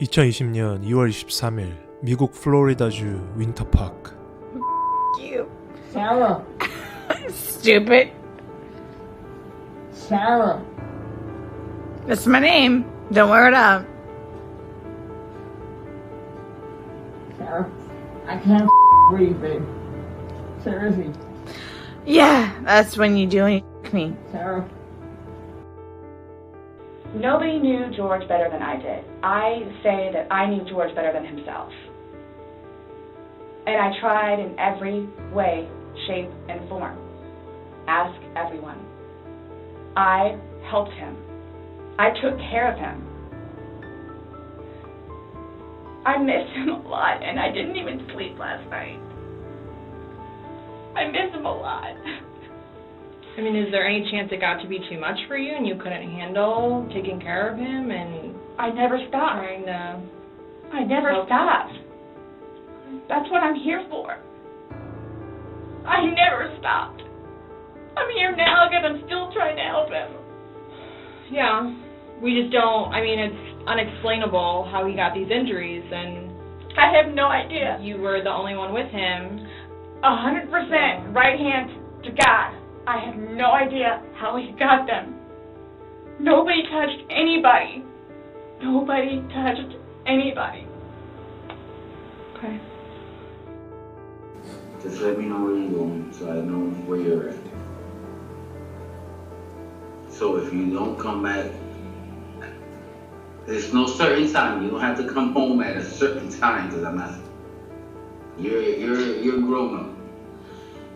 2020년 2월 23일 미국 플로리다주 윈터파크. You Sarah, stupid. Sarah, That's my name. Don't wear it out. Sarah, I can't breathe, babe. Seriously, Yeah, that's when you do me. Sarah. Nobody knew George better than I did. I say that I knew George better than himself. And I tried in every way, shape, and form. Ask everyone. I helped him. I took care of him. I miss him a lot, and I didn't even sleep last night. I miss him a lot. I mean, is there any chance it got to be too much for you and you couldn't handle taking care of him and I never stopped. trying to... I never stopped. That's what I'm here for. I never stopped. I'm here now because I'm still trying to help him. Yeah, we just don't... I mean, it's unexplainable how he got these injuries, and I have no idea. you were the only one with him. 100% right hand to God. I have no idea how he got them. Nobody touched anybody. Nobody touched anybody. Okay. Just let me know where you're going so I know where you're at. So if you don't come back, there's no certain time. You don't have to come home at a certain time because I'm not. You're grown up.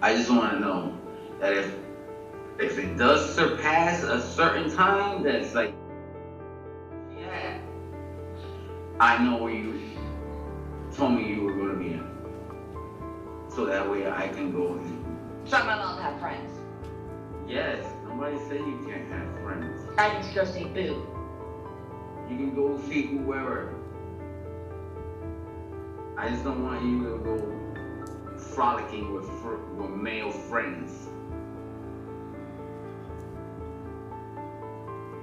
I just want to know that if it does surpass a certain time, that's like, yeah, I know where you told me you were going to be in. So that way I can go and, So I'm allowed to have friends. yes, nobody said you can't have friends. I can just go see Boo. You can go see whoever. I just don't want you to go frolicking with male friends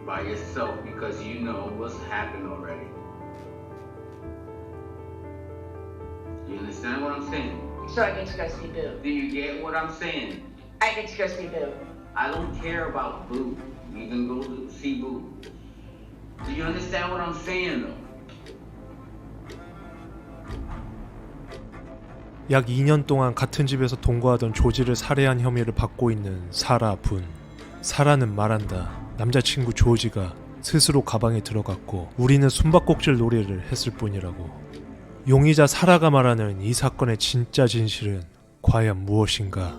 by yourself because you know what's happened already. You understand what I'm saying? So I get to go see Boo. Do you get what I'm saying? I get to go see Boo. I don't care about Boo. You can go to see Boo. Do you understand what I'm saying though? 약 2년 동안 같은 집에서 동거하던 조지를 살해한 혐의를 받고 있는 사라 분. 사라는 말한다. 남자친구 조지가 스스로 가방에 들어갔고 우리는 숨바꼭질 놀이를 했을 뿐이라고. 용의자 사라가 말하는 이 사건의 진짜 진실은 과연 무엇인가?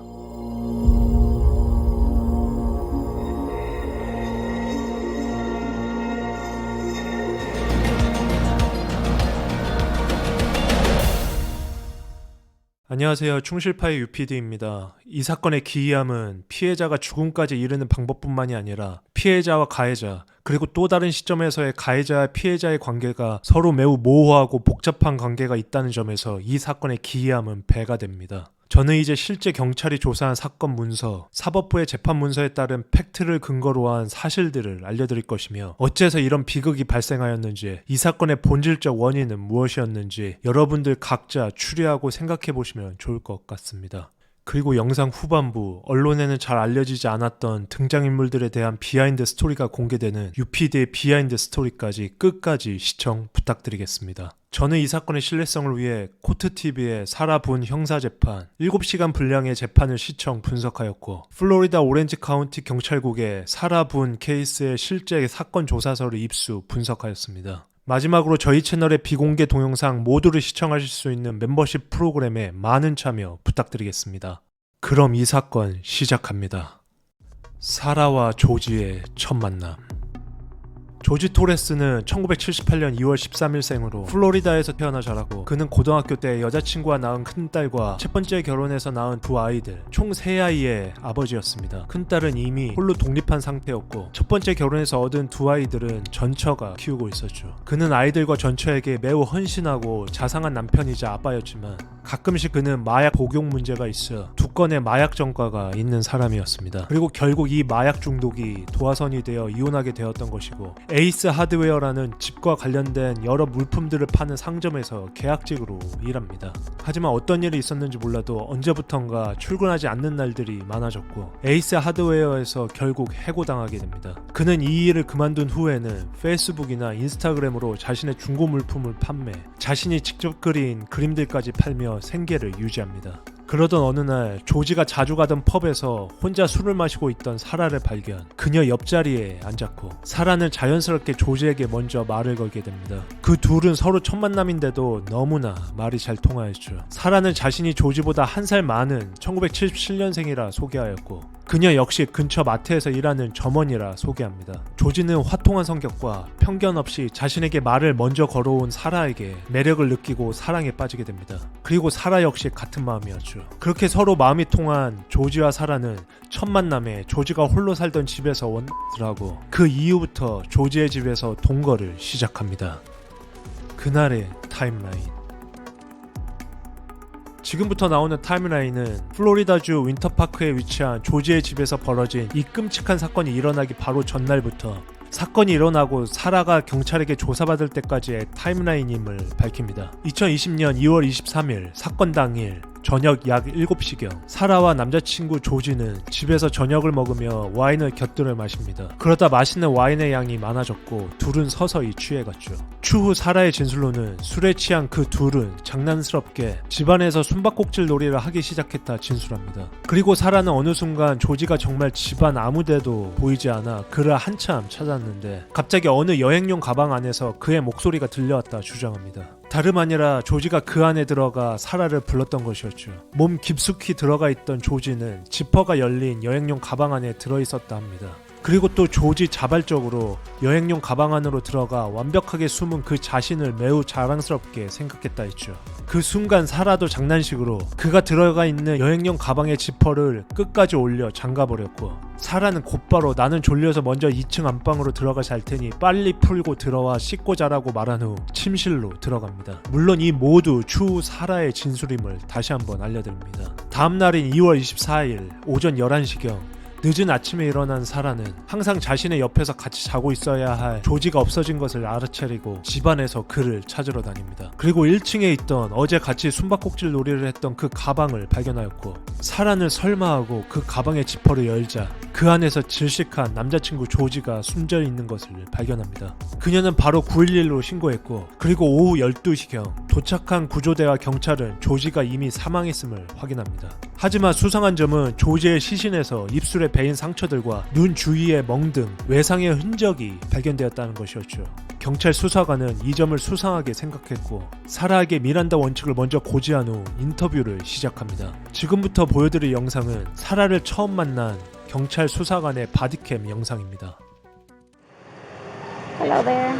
안녕하세요. 충실파의 UPD입니다. 이 사건의 기이함은 피해자가 죽음까지 이르는 방법뿐만이 아니라 피해자와 가해자, 그리고 또 다른 시점에서의 가해자와 피해자의 관계가 서로 매우 모호하고 복잡한 관계가 있다는 점에서 이 사건의 기이함은 배가 됩니다. 저는 이제 실제 경찰이 조사한 사건 문서, 사법부의 재판 문서에 따른 팩트를 근거로 한 사실들을 알려드릴 것이며 어째서 이런 비극이 발생하였는지, 이 사건의 본질적 원인은 무엇이었는지 여러분들 각자 추리하고 생각해 보시면 좋을 것 같습니다. 그리고 영상 후반부, 언론에는 잘 알려지지 않았던 등장인물들에 대한 비하인드 스토리가 공개되는 UPD의 비하인드 스토리까지 끝까지 시청 부탁드리겠습니다. 저는 이 사건의 신뢰성을 위해 코트TV의 사라 분 형사재판 7시간 분량의 재판을 시청 분석하였고 플로리다 오렌지 카운티 경찰국의 사라 분 케이스의 실제 사건 조사서를 입수 분석하였습니다. 마지막으로 저희 채널의 비공개 동영상 모두를 시청하실 수 있는 멤버십 프로그램에 많은 참여 부탁드리겠습니다. 그럼 이 사건 시작합니다. 사라와 조지의 첫 만남. 조지 토레스는 1978년 2월 13일생으로 플로리다에서 태어나 자랐고 그는 고등학교 때 여자친구와 낳은 큰딸과 첫 번째 결혼해서 낳은 두 아이들 총 3아이의 아버지였습니다. 큰딸은 이미 홀로 독립한 상태였고 첫 번째 결혼해서 얻은 두 아이들은 전처가 키우고 있었죠. 그는 아이들과 전처에게 매우 헌신하고 자상한 남편이자 아빠였지만 가끔씩 그는 마약 복용 문제가 있어 2건의 마약 전과가 있는 사람이었습니다. 그리고 결국 이 마약 중독이 도화선이 되어 이혼하게 되었던 것이고 에이스 하드웨어라는 집과 관련된 여러 물품들을 파는 상점에서 계약직으로 일합니다. 하지만 어떤 일이 있었는지 몰라도 언제부턴가 출근하지 않는 날들이 많아졌고 에이스 하드웨어에서 결국 해고당하게 됩니다. 그는 이 일을 그만둔 후에는 페이스북이나 인스타그램으로 자신의 중고 물품을 판매, 자신이 직접 그린 그림들까지 팔며 생계를 유지합니다. 그러던 어느 날 조지가 자주 가던 펍에서 혼자 술을 마시고 있던 사라를 발견. 그녀 옆자리에 앉았고 사라는 자연스럽게 조지에게 먼저 말을 걸게 됩니다. 그 둘은 서로 첫 만남인데도 너무나 말이 잘 통하였죠. 사라는 자신이 조지보다 한 살 많은 1977년생이라 소개하였고 그녀 역시 근처 마트에서 일하는 점원이라 소개합니다. 조지는 화통한 성격과 편견 없이 자신에게 말을 먼저 걸어온 사라에게 매력을 느끼고 사랑에 빠지게 됩니다. 그리고 사라 역시 같은 마음이었죠. 그렇게 서로 마음이 통한 조지와 사라는 첫 만남에 조지가 홀로 살던 집에서 원하고 그 이후부터 조지의 집에서 동거를 시작합니다. 그날의 타임라인. 지금부터 나오는 타임라인은 플로리다주 윈터파크에 위치한 조지의 집에서 벌어진 이 끔찍한 사건이 일어나기 바로 전날부터 사건이 일어나고 사라가 경찰에게 조사받을 때까지의 타임라인임을 밝힙니다. 2020년 2월 23일 사건 당일 저녁 약 7시경 사라와 남자친구 조지는 집에서 저녁을 먹으며 와인을 곁들여 마십니다. 그러다 마시는 와인의 양이 많아졌고 둘은 서서히 취해갔죠. 추후 사라의 진술로는 술에 취한 그 둘은 장난스럽게 집안에서 숨바꼭질 놀이를 하기 시작했다 진술합니다. 그리고 사라는 어느 순간 조지가 정말 집안 아무데도 보이지 않아 그를 한참 찾았는데 갑자기 어느 여행용 가방 안에서 그의 목소리가 들려왔다 주장합니다. 다름 아니라 조지가 그 안에 들어가 사라를 불렀던 것이었죠. 몸 깊숙이 들어가 있던 조지는 지퍼가 열린 여행용 가방 안에 들어있었다 합니다. 그리고 또 조지 자발적으로 여행용 가방 안으로 들어가 완벽하게 숨은 그 자신을 매우 자랑스럽게 생각했다 했죠. 그 순간 사라도 장난식으로 그가 들어가 있는 여행용 가방의 지퍼를 끝까지 올려 잠가버렸고 사라는 곧바로 나는 졸려서 먼저 2층 안방으로 들어가 잘 테니 빨리 풀고 들어와 씻고 자라고 말한 후 침실로 들어갑니다. 물론 이 모두 추후 사라의 진술임을 다시 한번 알려드립니다. 다음 날인 2월 24일 오전 11시경 늦은 아침에 일어난 사라는 항상 자신의 옆에서 같이 자고 있어야 할 조지가 없어진 것을 알아차리고 집안에서 그를 찾으러 다닙니다. 그리고 1층에 있던 어제 같이 숨바꼭질 놀이를 했던 그 가방을 발견하였고 사라는 설마하고 그 가방의 지퍼를 열자 그 안에서 질식한 남자친구 조지가 숨져 있는 것을 발견합니다. 그녀는 바로 911로 신고했고 그리고 오후 12시경 도착한 구조대와 경찰은 조지가 이미 사망했음을 확인합니다. 하지만 수상한 점은 조지의 시신에서 입술에 베인 상처들과 눈 주위의 멍 등 외상의 흔적이 발견되었다는 것이었죠. 경찰 수사관은 이 점을 수상하게 생각했고 사라에게 미란다 원칙을 먼저 고지한 후 인터뷰를 시작합니다. 지금부터 보여드릴 영상은 사라를 처음 만난 경찰 수사관의 바디캠 영상입니다. Hello there.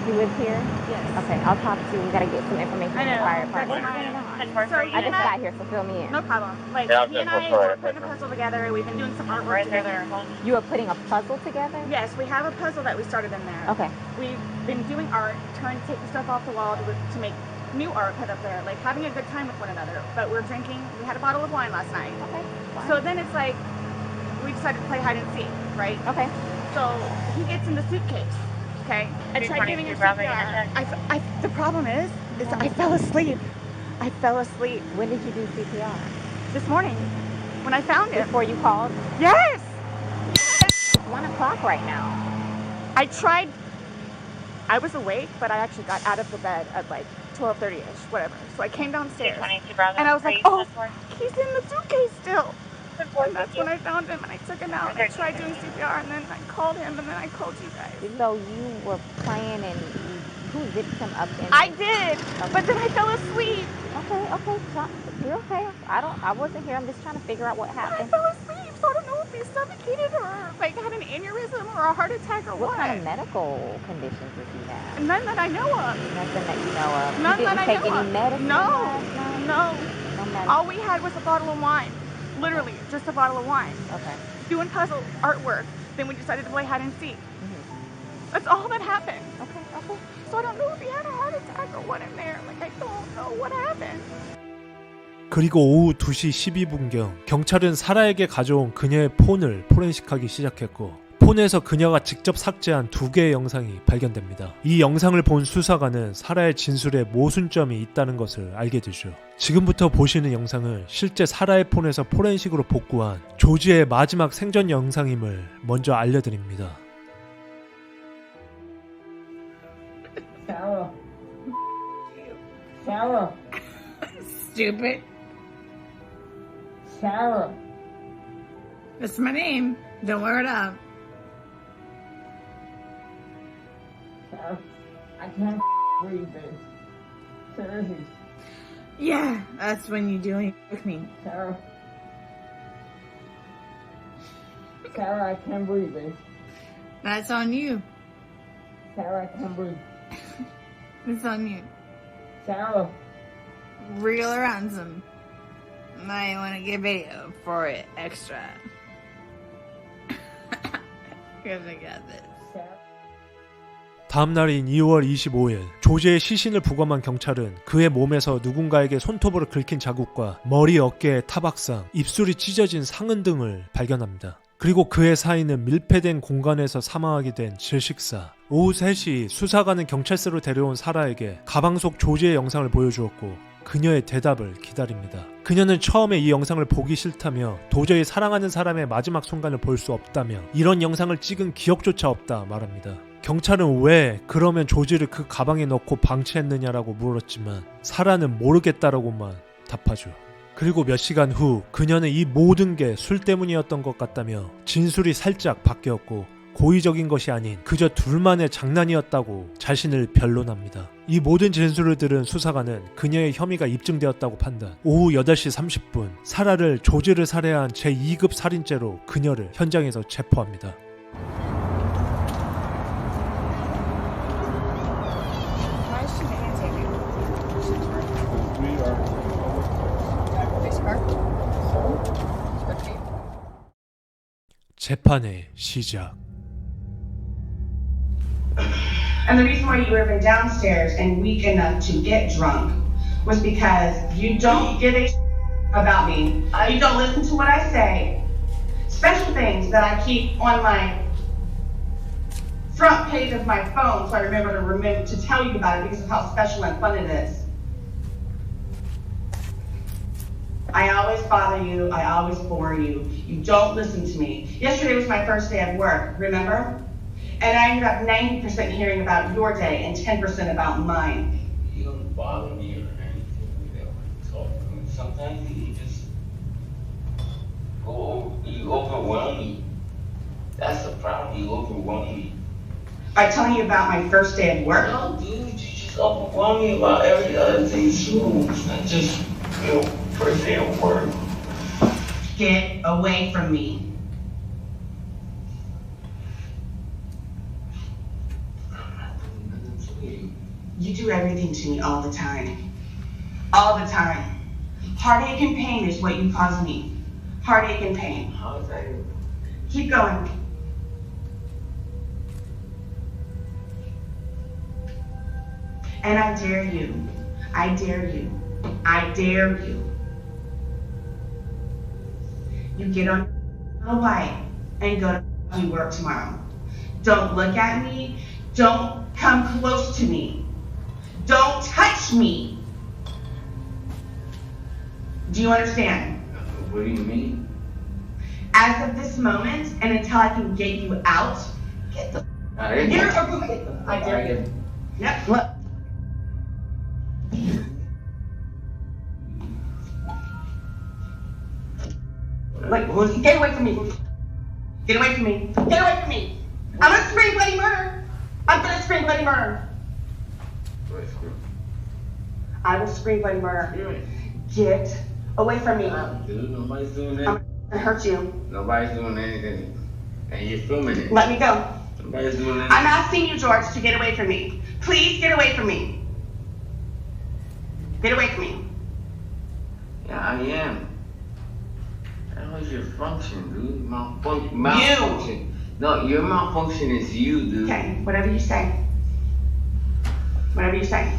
You live here? Yes. Okay, I'll talk to you. We gotta get some information from the fire department. I just got here, so fill me in. No problem. Like, he and I were putting a puzzle together. We've been doing some artwork together. You are putting a puzzle together? Yes, we have a puzzle that we started in there. Okay. We've been doing art, trying to take the stuff off the wall to make new art put up there, like having a good time with one another. But we're drinking. We had a bottle of wine last night. Okay. Fine. So then it's like, we decided to play hide and seek, right? Okay. So he gets in the suitcase. Okay. I tried giving him CPR. The problem is I fell asleep. I fell asleep. When did you do CPR? This morning, when I found him. Before you called? Yes! It's 1 o'clock right now. I tried. I was awake, but I actually got out of the bed at like 12:30ish, whatever. So I came downstairs, and I was like, oh, he's in the suitcase still. And that's when I found him, and I took him out, and I tried doing CPR, and then I called him, and then I called you guys. So you were playing and you zipped him up in... I did, but then I fell asleep. Okay. You're okay. I wasn't here. I'm just trying to figure out what I happened. fell asleep, so I don't know if he suffocated or like had an aneurysm or a heart attack or What kind of medical conditions does he have? None that I know of. Nothing that you know of. None You didn't that I take know any of. medicine No. last night? No. No medicine. All we had was a bottle of wine. Literally, just a bottle of wine. Okay. Doing puzzle artwork. Then we decided to play hide and seek. That's all that happened. Okay. So I don't know if he had a heart attack or what in there. Like, I don't know what happened. 그리고 오후 2시 12분경 경찰은 사라에게 가져온 그녀의 폰을 포렌식하기 시작했고 폰에서 그녀가 직접 삭제한 2개의 영상이 발견됩니다. 이 영상을 본 수사관은 사라의 진술에 모순점이 있다는 것을 알게 되죠. 지금부터 보시는 영상은 실제 사라의 폰에서 포렌식으로 복구한 조지의 마지막 생전 영상임을 먼저 알려드립니다. Sarah. Sarah. Stupid. Sarah. That's my name. Don't wear it up. Sarah. I can't breathe, babe. Seriously. Yeah, that's when you do it with me. Sarah. Sarah, I can't breathe, babe. That's on you. Sarah, I can't breathe. It's on you. Sarah. Real or ransom. Might want to get video for it extra. Because I got this. Sarah. 다음 날인 2월 25일 조지의 시신을 부검한 경찰은 그의 몸에서 누군가에게 손톱으로 긁힌 자국과 머리, 어깨에 타박상, 입술이 찢어진 상흔 등을 발견합니다. 그리고 그의 사인은 밀폐된 공간에서 사망하게 된 질식사. 오후 3시 수사관은 경찰서로 데려온 사라에게 가방 속 조지의 영상을 보여주었고 그녀의 대답을 기다립니다. 그녀는 처음에 이 영상을 보기 싫다며 도저히 사랑하는 사람의 마지막 순간을 볼 수 없다며 이런 영상을 찍은 기억조차 없다 말합니다. 경찰은 왜 그러면 조지를 그 가방에 넣고 방치했느냐라고 물었지만 사라는 모르겠다라고만 답하죠. 그리고 몇 시간 후 그녀는 이 모든 게 술 때문이었던 것 같다며 진술이 살짝 바뀌었고 고의적인 것이 아닌 그저 둘만의 장난이었다고 자신을 변론합니다. 이 모든 진술을 들은 수사관은 그녀의 혐의가 입증되었다고 판단. 오후 8시 30분 사라를 조지를 살해한 제2급 살인죄로 그녀를 현장에서 체포합니다. 재판의 시작. And the reason why you were even downstairs and weak enough to get drunk was because you don't give a about me. You don't listen to what I say. Special things that I keep on my front page of my phone so I remember to tell you about it because of how special and fun it is. I always bother you. I always bore you. You don't listen to me. Yesterday was my first day of work, remember? And I ended up 90% hearing about your day and 10% about mine. You don't bother me or anything. We don't talk. I mean, sometimes you just you overwhelm me. That's the problem. You overwhelm me. By telling you about my first day of work? No, dude, you just overwhelm me about every other thing too. It's not just, first day of work. Get away from me. You do everything to me all the time. All the time. Heartache and pain is what you cause me. Heartache and pain. How is that? Keep going. And I dare you. I dare you. I dare you. You get on a bike and go to work tomorrow. Don't look at me. Don't come close to me. Don't touch me. Do you understand? What do you mean? As of this moment and until I can get you out, get the you're a roommate. I dare you. Yep. Look. Like, get away from me. Get away from me. Get away from me. I'm gonna scream bloody murder. I'm gonna scream bloody murder. I will scream bloody murder. Get away from me. Dude, nobody's doing that. I'm gonna hurt you. Nobody's doing anything. And you're filming it. Let me go. Nobody's doing anything. I'm asking you, George, to get away from me. Please get away from me. Get away from me. Yeah, I am. That was your function, dude. Malfunction. No, your malfunction is you, dude. Okay, whatever you say. Whatever you say.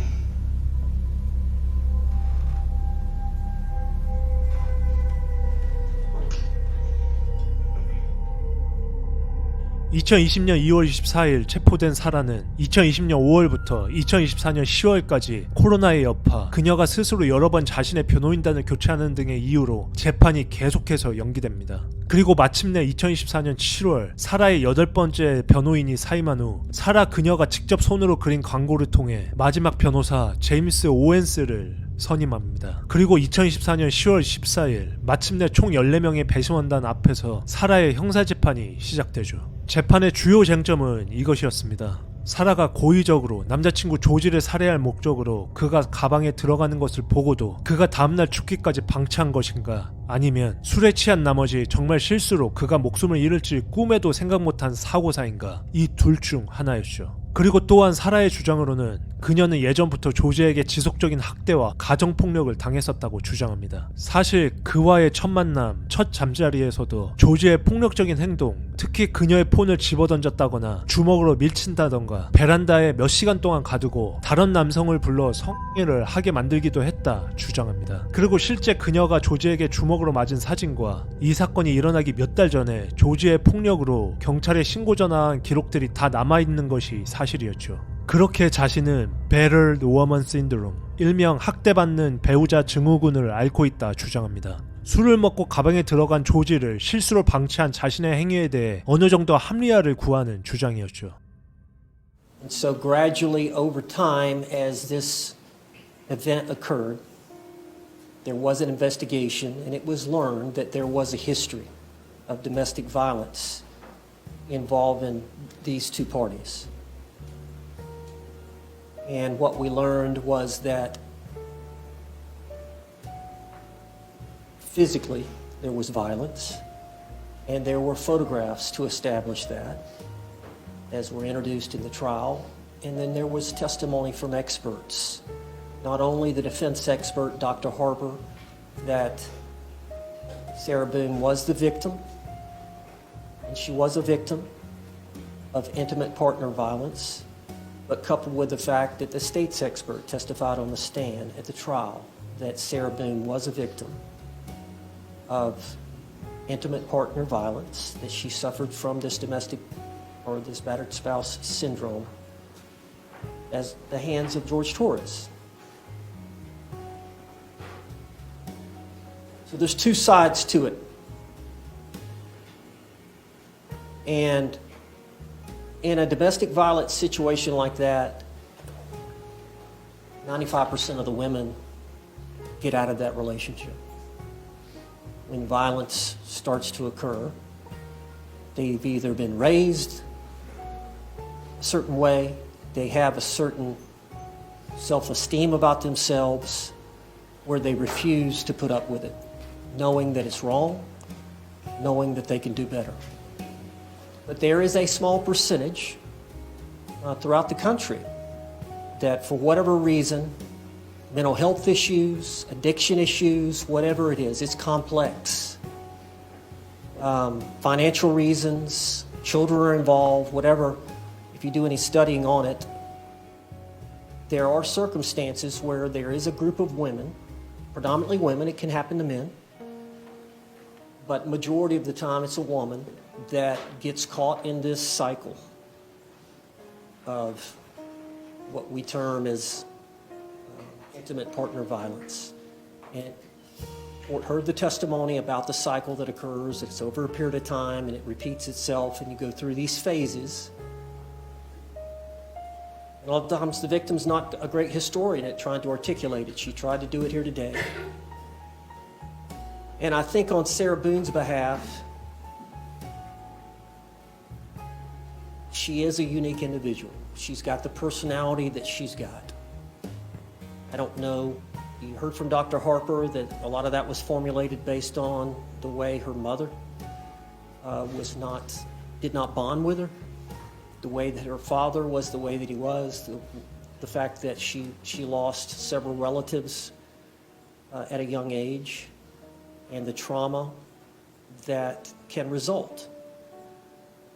2020년 2월 24일 체포된 사라는 2020년 5월부터 2024년 10월까지 코로나의 여파, 그녀가 스스로 여러 번 자신의 변호인단을 교체하는 등의 이유로 재판이 계속해서 연기됩니다. 그리고 마침내 2024년 7월 사라의 8번째 변호인이 사임한 후 사라 그녀가 직접 손으로 그린 광고를 통해 마지막 변호사 제임스 오웬스를 선임합니다. 그리고 2024년 10월 14일 마침내 총 14명의 배심원단 앞에서 사라의 형사재판이 시작되죠. 재판의 주요 쟁점은 이것이었습니다. 사라가 고의적으로 남자친구 조지를 살해할 목적으로 그가 가방에 들어가는 것을 보고도 그가 다음날 죽기까지 방치한 것인가, 아니면 술에 취한 나머지 정말 실수로 그가 목숨을 잃을지 꿈에도 생각 못한 사고사인가, 이 둘 중 하나였죠. 그리고 또한 사라의 주장으로는 그녀는 예전부터 조지에게 지속적인 학대와 가정폭력을 당했었다고 주장합니다. 사실 그와의 첫 만남, 첫 잠자리에서도 조지의 폭력적인 행동, 특히 그녀의 폰을 집어던졌다거나 주먹으로 밀친다던가 베란다에 몇 시간 동안 가두고 다른 남성을 불러 성행위를 하게 만들기도 했다 주장합니다. 그리고 실제 그녀가 조지에게 주먹으로 맞은 사진과 이 사건이 일어나기 몇 달 전에 조지의 폭력으로 경찰에 신고 전화한 기록들이 다 남아있는 것이 사실이었죠. 그렇게 자신은 Battered Woman Syndrome, 일명 학대받는 배우자 증후군을 앓고 있다 주장합니다. 술을 먹고 가방에 들어간 조지를 실수로 방치한 자신의 행위에 대해 어느 정도 합리화를 구하는 주장이었죠. And so gradually over time as this event occurred, there was an investigation and it was learned that there was a history of domestic violence involving these two parties. And what we learned was that physically there was violence, and there were photographs to establish that, as were introduced in the trial. And then there was testimony from experts, not only the defense expert, Dr. Harper, that Sarah Boone was the victim, and she was a victim of intimate partner violence, but coupled with the fact that the state's expert testified on the stand at the trial that Sarah Boone was a victim of intimate partner violence, that she suffered from this domestic or this battered spouse syndrome at the hands of George Torres. So there's two sides to it. And in a domestic violence situation like that, 95% of the women get out of that relationship. When violence starts to occur, they've either been raised a certain way, they have a certain self-esteem about themselves, where they refuse to put up with it, knowing that it's wrong, knowing that they can do better. But there is a small percentage throughout the country that, for whatever reason, mental health issues, addiction issues, whatever it is, it's complex. Financial reasons, children are involved, whatever. If you do any studying on it, there are circumstances where there is a group of women, predominantly women, it can happen to men, but majority of the time it's a woman that gets caught in this cycle of what we term as intimate partner violence. And court heard the testimony about the cycle that occurs. It's over a period of time and it repeats itself, and you go through these phases. And a lot of times the victim's not a great historian at trying to articulate it. She tried to do it here today. And I think on Sarah Boone's behalf, she is a unique individual. She's got the personality that she's got. I don't know, you heard from Dr. Harper that a lot of that was formulated based on the way her mother did not bond with her, the way that her father was the way that he was, the fact that she lost several relatives at a young age, and the trauma that can result.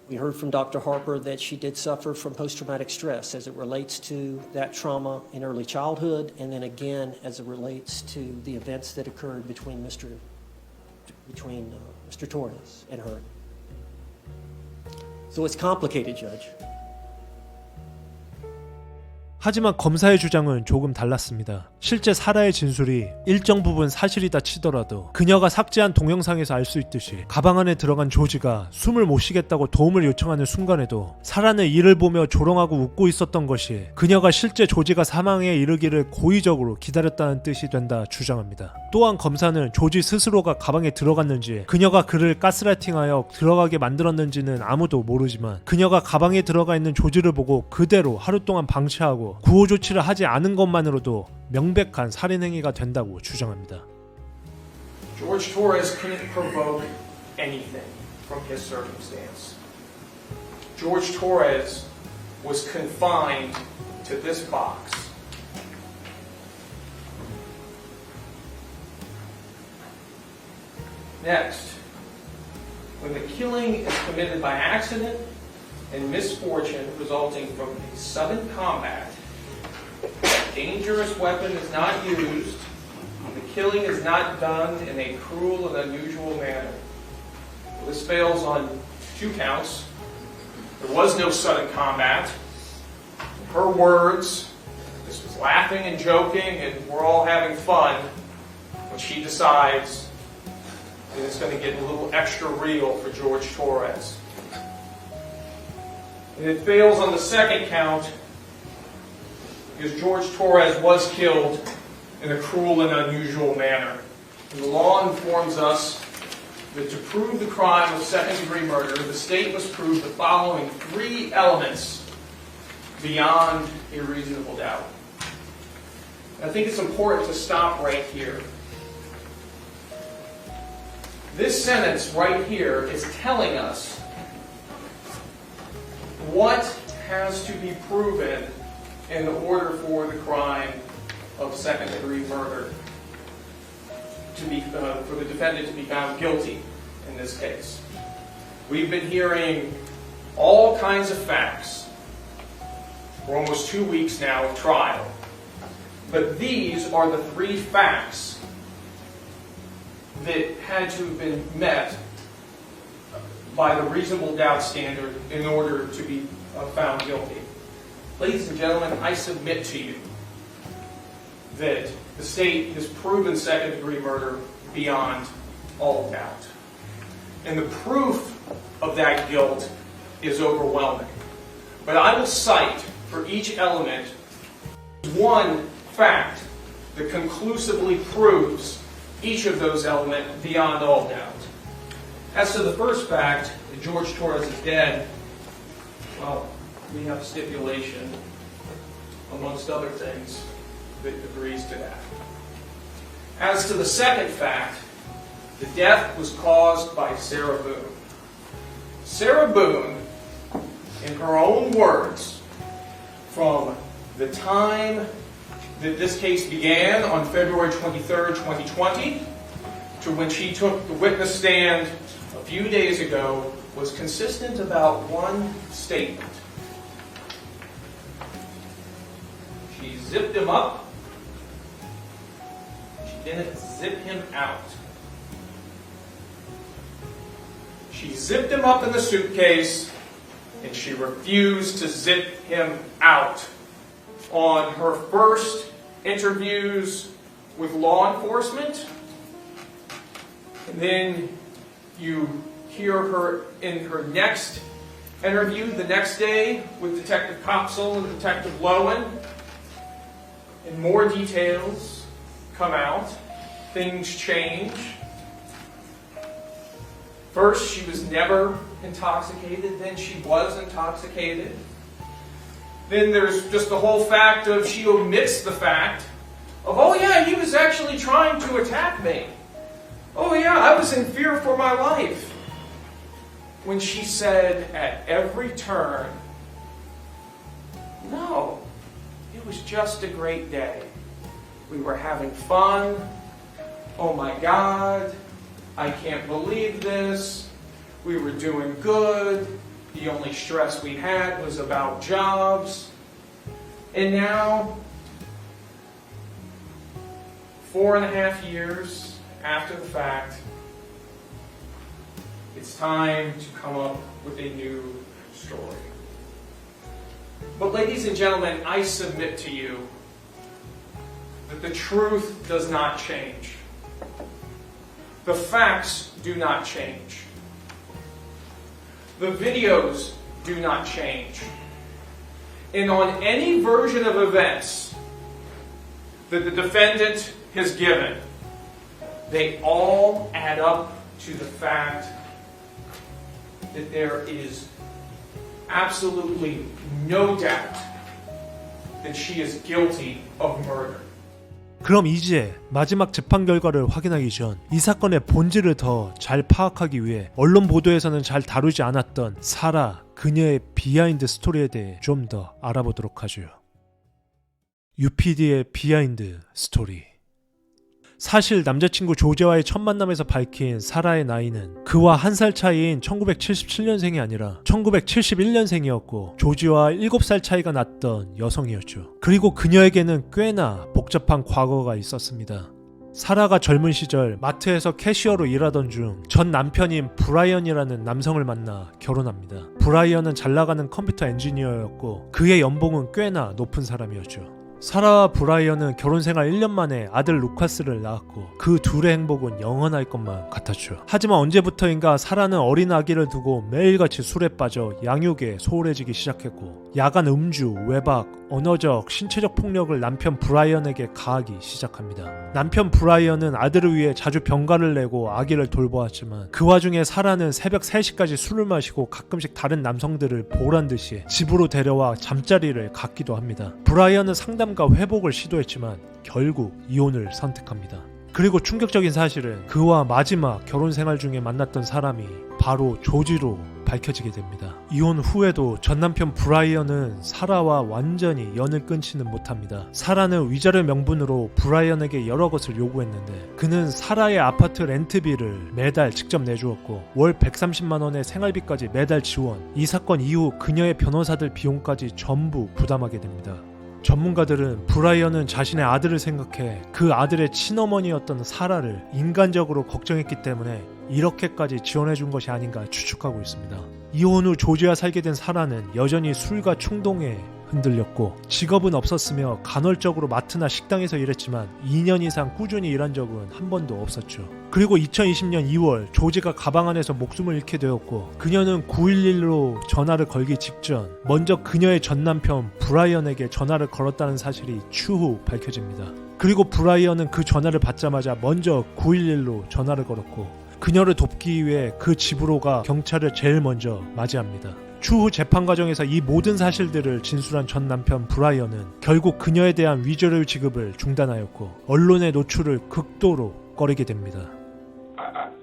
We heard from Dr. Harper that she did suffer from post-traumatic stress as it relates to that trauma in early childhood, and then again as it relates to the events that occurred between Mr. Torres and her. So it's complicated, Judge. 하지만 검사의 주장은 조금 달랐습니다. 실제 사라의 진술이 일정 부분 사실이다 치더라도 그녀가 삭제한 동영상에서 알 수 있듯이 가방 안에 들어간 조지가 숨을 못 쉬겠다고 도움을 요청하는 순간에도 사라는 이를 보며 조롱하고 웃고 있었던 것이 그녀가 실제 조지가 사망에 이르기를 고의적으로 기다렸다는 뜻이 된다 주장합니다. 또한 검사는 조지 스스로가 가방에 들어갔는지 그녀가 그를 가스라이팅하여 들어가게 만들었는지는 아무도 모르지만 그녀가 가방에 들어가 있는 조지를 보고 그대로 하루 동안 방치하고 구호 조치를 하지 않은 것만으로도 명백한 살인 행위가 된다고 주장합니다. George Torres couldn't provoke anything from his circumstance. George Torres was confined to this box. Next, when the killing is committed by accident and misfortune resulting from a sudden combat, a dangerous weapon is not used, the killing is not done in a cruel and unusual manner. This fails on 2 counts. There was no sudden combat. In her words, this was laughing and joking and we're all having fun when she decides that it's going to get a little extra real for George Torres. And it fails on the 2nd count because George Torres was killed in a cruel and unusual manner. And the law informs us that to prove the crime of second-degree murder, the state must prove the following 3 elements beyond a reasonable doubt. I think it's important to stop right here. This sentence right here is telling us what has to be proven in order for the crime of second-degree murder to be for the defendant to be found guilty in this case. We've been hearing all kinds of facts for almost 2 weeks now of trial, but these are the 3 facts that had to have been met by the reasonable doubt standard in order to be found guilty. Ladies and gentlemen, I submit to you that the state has proven second-degree murder beyond all doubt. And the proof of that guilt is overwhelming. But I will cite for each element 1 fact that conclusively proves each of those elements beyond all doubt. As to the first fact, that George Torres is dead, well, we have stipulation, amongst other things, that agrees to that. As to the second fact, the death was caused by Sarah Boone. Sarah Boone, in her own words, from the time that this case began on February 23rd, 2020, to when she took the witness stand a few days ago, was consistent about one statement. She zipped him up. She didn't zip him out. She zipped him up in the suitcase, and she refused to zip him out. On her first interviews with law enforcement, and then you hear her in her next interview the next day with Detective Kopsel and Detective Lowen, and more details come out. Things change. First, she was never intoxicated, then she was intoxicated. Then there's just the whole fact of she omits the fact of, oh yeah, he was actually trying to attack me. Oh yeah, I was in fear for my life. When she said at every turn, no, it was just a great day. We were having fun. Oh my God, I can't believe this. We were doing good. The only stress we had was about jobs. And now, 4.5 years after the fact, it's time to come up with a new story. But ladies and gentlemen, I submit to you that the truth does not change. The facts do not change. The videos do not change. And on any version of events that the defendant has given, they all add up to the fact that there is absolutely no doubt that she is guilty of murder. 그럼 이제 마지막 재판 결과를 확인하기 전 이 사건의 본질을 더 잘 파악하기 위해 언론 보도에서는 잘 다루지 않았던 사라, 그녀의 비하인드 스토리에 대해 좀 더 알아보도록 하죠. UPD의 비하인드 스토리. 사실 남자친구 조지와의 첫 만남에서 밝힌 사라의 나이는 그와 1살 차이인 1977년생이 아니라 1971년생이었고 조지와 7살 차이가 났던 여성이었죠. 그리고 그녀에게는 꽤나 복잡한 과거가 있었습니다. 사라가 젊은 시절 마트에서 캐시어로 일하던 중 전 남편인 브라이언이라는 남성을 만나 결혼합니다. 브라이언은 잘나가는 컴퓨터 엔지니어였고 그의 연봉은 꽤나 높은 사람이었죠. 사라와 브라이언은 결혼생활 1년 만에 아들 루카스를 낳았고 그 둘의 행복은 영원할 것만 같았죠. 하지만 언제부터인가 사라는 어린 아기를 두고 매일같이 술에 빠져 양육에 소홀해지기 시작했고 야간 음주, 외박, 언어적, 신체적 폭력을 남편 브라이언에게 가하기 시작합니다. 남편 브라이언은 아들을 위해 자주 병가를 내고 아기를 돌보았지만 그 와중에 사라는 새벽 3시까지 술을 마시고 가끔씩 다른 남성들을 보란듯이 집으로 데려와 잠자리를 갖기도 합니다. 브라이언은 상담과 회복을 시도했지만 결국 이혼을 선택합니다. 그리고 충격적인 사실은 그와 마지막 결혼 생활 중에 만났던 사람이 바로 조지로 밝혀지게 됩니다. 이혼 후에도 전 남편 브라이언은 사라와 완전히 연을 끊지는 못합니다. 사라는 위자료 명분으로 브라이언에게 여러 것을 요구했는데 그는 사라의 아파트 렌트비를 매달 직접 내주었고 월 130만 원의 생활비까지 매달 지원. 이 사건 이후 그녀의 변호사들 비용까지 전부 부담하게 됩니다. 전문가들은 브라이언은 자신의 아들을 생각해 그 아들의 친어머니였던 사라를 인간적으로 걱정했기 때문에 이렇게까지 지원해준 것이 아닌가 추측하고 있습니다. 이혼 후 조지와 살게 된 사라는 여전히 술과 충동에 흔들렸고 직업은 없었으며 간헐적으로 마트나 식당에서 일했지만 2년 이상 꾸준히 일한 적은 한 번도 없었죠. 그리고 2020년 2월 조지가 가방 안에서 목숨을 잃게 되었고 그녀는 911로 전화를 걸기 직전 먼저 그녀의 전 남편 브라이언에게 전화를 걸었다는 사실이 추후 밝혀집니다. 그리고 브라이언은 그 전화를 받자마자 먼저 911로 전화를 걸었고 그녀를 돕기 위해 그 집으로 가 경찰을 제일 먼저 맞이합니다. 추후 재판 과정에서 이 모든 사실들을 진술한 전 남편 브라이언은 결국 그녀에 대한 위자료 지급을 중단하였고 언론의 노출을 극도로 꺼리게 됩니다.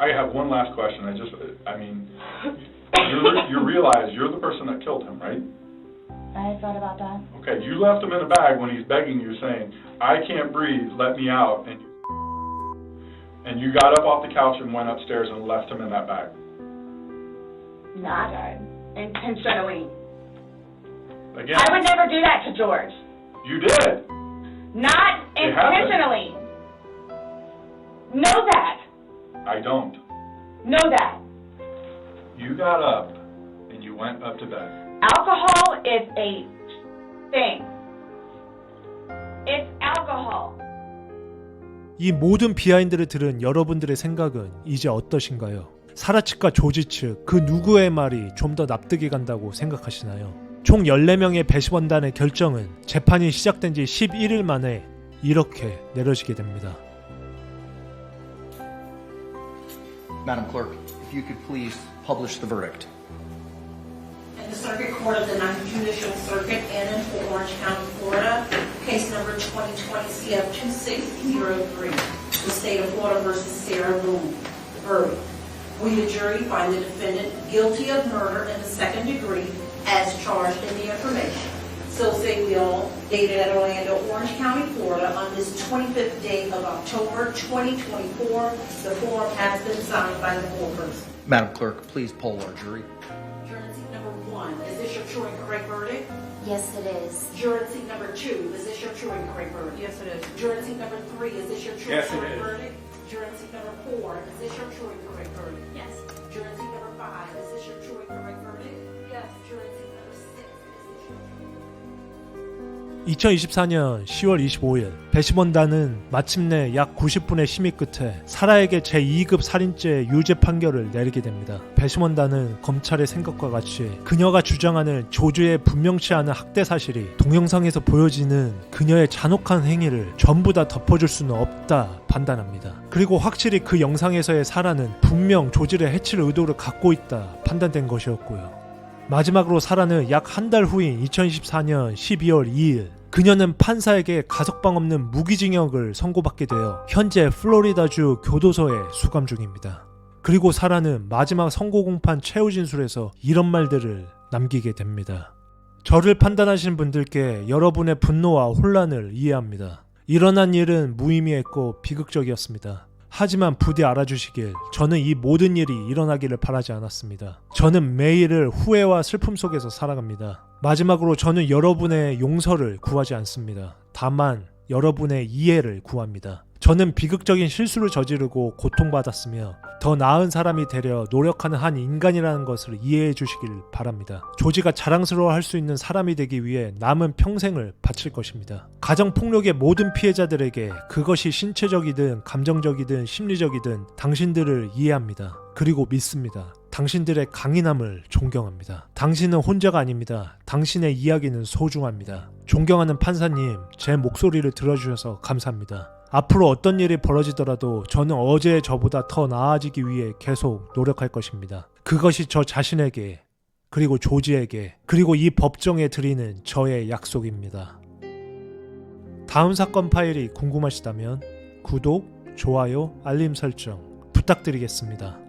I have one last question. I mean, you realize you're the person that killed him, right? I thought about that. Okay, you left him in a bag when he's begging you, saying, "I can't breathe, let me out," and you got up off the couch and went upstairs and left him in that bag. Not intentionally. Again, I would never do that to George. you did. Not It happened. intentionally. Know that. I don't. Know that. You got up and you went up to bed. Alcohol is a thing. It's alcohol. 이 모든 비하인드를 들은 여러분들의 생각은 이제 어떠신가요? 사라 측과 조지 측 그 누구의 말이 좀 더 납득이 간다고 생각하시나요? 총 14명의 배심원단의 결정은 재판이 시작된 지 11일 만에 이렇게 내려지게 됩니다. Madam Clerk, if you could please publish the verdict. In the Circuit Court of the 9th Judicial Circuit in Orange County, Florida, case number 2020 CF 2603, the state of Florida versus Sarah Boone. Verdict. We, the jury, find the defendant guilty of murder in the second degree as charged in the information. So say we all, dated at Orlando, Orange County, Florida, on this 25th day of October 2024. The form has been signed by the foreperson. Madam Clerk, please poll our jury. Juror seat number 1, is this your true and correct verdict? Yes, it is. Juror seat number 2, is this your true and correct verdict? Yes, it is. Juror seat number 3, is this your true Yes, and it correct is. verdict? Juror seat number 4, is this your true and correct verdict? Yes. Juror seat number 5, is this your true and correct verdict? Yes. Juror 2024년 10월 25일 배심원단은 마침내 약 90분의 심의 끝에 사라에게 제2급 살인죄 유죄 판결을 내리게 됩니다. 배심원단은 검찰의 생각과 같이 그녀가 주장하는 조주의 분명치 않은 학대 사실이 동영상에서 보여지는 그녀의 잔혹한 행위를 전부 다 덮어줄 수는 없다 판단합니다. 그리고 확실히 그 영상에서의 사라는 분명 조지를 해칠 의도를 갖고 있다 판단된 것이었고요. 마지막으로 사라는 약 한 달 후인 2024년 12월 2일 그녀는 판사에게 가석방 없는 무기징역을 선고받게 되어 현재 플로리다주 교도소에 수감 중입니다. 그리고 사라는 마지막 선고 공판 최후 진술에서 이런 말들을 남기게 됩니다. 저를 판단하시는 분들께 여러분의 분노와 혼란을 이해합니다. 일어난 일은 무의미했고 비극적이었습니다. 하지만 부디 알아주시길 저는 이 모든 일이 일어나기를 바라지 않았습니다. 저는 매일을 후회와 슬픔 속에서 살아갑니다. 마지막으로 저는 여러분의 용서를 구하지 않습니다. 다만 여러분의 이해를 구합니다. 저는 비극적인 실수를 저지르고 고통받았으며 더 나은 사람이 되려 노력하는 한 인간이라는 것을 이해해 주시길 바랍니다. 조지가 자랑스러워할 수 있는 사람이 되기 위해 남은 평생을 바칠 것입니다. 가정폭력의 모든 피해자들에게 그것이 신체적이든 감정적이든 심리적이든 당신들을 이해합니다. 그리고 믿습니다. 당신들의 강인함을 존경합니다. 당신은 혼자가 아닙니다. 당신의 이야기는 소중합니다. 존경하는 판사님, 제 목소리를 들어주셔서 감사합니다. 앞으로 어떤 일이 벌어지더라도 저는 어제의 저보다 더 나아지기 위해 계속 노력할 것입니다. 그것이 저 자신에게, 그리고 조지에게, 그리고 이 법정에 드리는 저의 약속입니다. 다음 사건 파일이 궁금하시다면 구독, 좋아요, 알림 설정 부탁드리겠습니다.